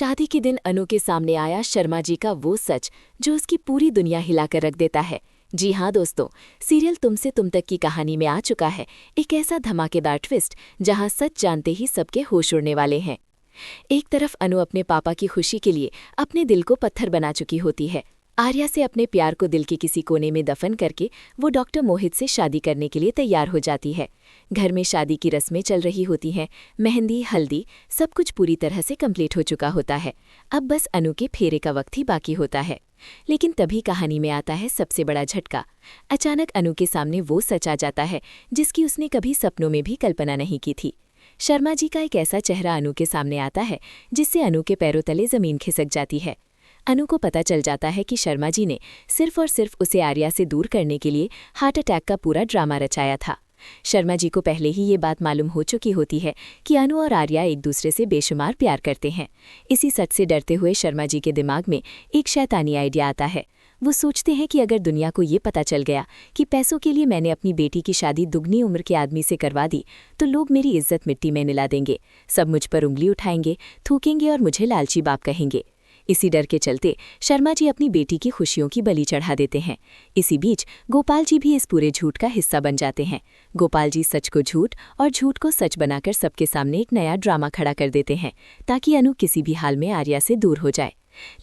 शादी के दिन अनु के सामने आया शर्मा जी का वो सच जो उसकी पूरी दुनिया हिलाकर रख देता है। जी हाँ दोस्तों, सीरियल तुमसे तुम तक की कहानी में आ चुका है एक ऐसा धमाकेदार ट्विस्ट जहां सच जानते ही सबके होश उड़ने वाले हैं। एक तरफ अनु अपने पापा की खुशी के लिए अपने दिल को पत्थर बना चुकी होती है। आर्या से अपने प्यार को दिल के किसी कोने में दफन करके वो डॉक्टर मोहित से शादी करने के लिए तैयार हो जाती है। घर में शादी की रस्में चल रही होती हैं, मेहंदी हल्दी सब कुछ पूरी तरह से कंप्लीट हो चुका होता है। अब बस अनु के फेरे का वक्त ही बाकी होता है। लेकिन तभी कहानी में आता है सबसे बड़ा झटका। अचानक अनु के सामने वो सच आ जाता है जिसकी उसने कभी सपनों में भी कल्पना नहीं की थी। शर्मा जी का एक ऐसा चेहरा अनु के सामने आता है जिससे अनु के पैरों तले जमीन खिसक जाती है। अनु को पता चल जाता है कि शर्मा जी ने सिर्फ और सिर्फ उसे आर्या से दूर करने के लिए हार्ट अटैक का पूरा ड्रामा रचाया था। शर्मा जी को पहले ही ये बात मालूम हो चुकी होती है कि अनु और आर्या एक दूसरे से बेशुमार प्यार करते हैं। इसी सच से डरते हुए शर्मा जी के दिमाग में एक शैतानी आइडिया आता है। वो सोचते हैं कि अगर दुनिया को ये पता चल गया कि पैसों के लिए मैंने अपनी बेटी की शादी दुगनी उम्र के आदमी से करवा दी तो लोग मेरी इज्जत मिट्टी में मिला देंगे, सब मुझ पर उंगली उठाएंगे, थूकेंगे और मुझे लालची बाप कहेंगे। इसी डर के चलते शर्मा जी अपनी बेटी की खुशियों की बलि चढ़ा देते हैं। इसी बीच गोपाल जी भी इस पूरे झूठ का हिस्सा बन जाते हैं। गोपाल जी सच को झूठ और झूठ को सच बनाकर सबके सामने एक नया ड्रामा खड़ा कर देते हैं ताकि अनु किसी भी हाल में आर्या से दूर हो जाए।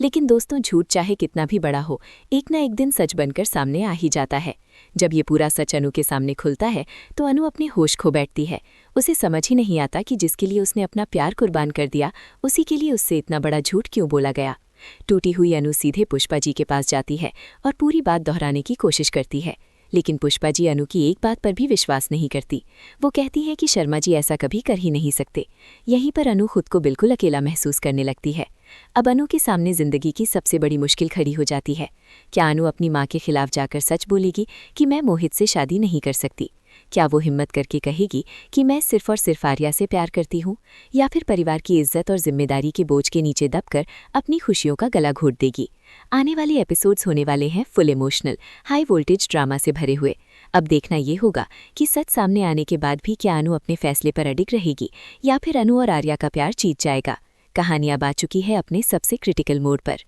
लेकिन दोस्तों, झूठ चाहे कितना भी बड़ा हो, एक ना एक दिन सच बनकर सामने आ ही जाता है। जब ये पूरा सच अनु के सामने खुलता है तो अनु अपने होश खो बैठती है। उसे समझ ही नहीं आता कि जिसके लिए उसने अपना प्यार कुर्बान कर दिया उसी के लिए उससे इतना बड़ा झूठ क्यों बोला गया। टूटी हुई अनु सीधे पुष्पा जी के पास जाती है और पूरी बात दोहराने की कोशिश करती है। लेकिन पुष्पा जी अनु की एक बात पर भी विश्वास नहीं करती। वो कहती है कि शर्मा जी ऐसा कभी कर ही नहीं सकते। यहीं पर अनु खुद को बिल्कुल अकेला महसूस करने लगती है। अब अनु के सामने जिंदगी की सबसे बड़ी मुश्किल खड़ी हो जाती है। क्या अनु अपनी माँ के खिलाफ जाकर सच बोलेगी कि मैं मोहित से शादी नहीं कर सकती? क्या वो हिम्मत करके कहेगी कि मैं सिर्फ और सिर्फ आर्या से प्यार करती हूँ? या फिर परिवार की इज्जत और जिम्मेदारी के बोझ के नीचे दबकर अपनी खुशियों का गला घोट देगी? आने वाले एपिसोड्स होने वाले हैं full emotional, high voltage drama से भरे हुए। अब देखना ये होगा कि सच सामने आने के बाद भी क्या अनु अपने फैसले पर अडिग रहेगी या फिर अनु और आर्या का प्यार जीत जाएगा। कहानी अब आ चुकी है अपने सबसे क्रिटिकल मोड़ पर।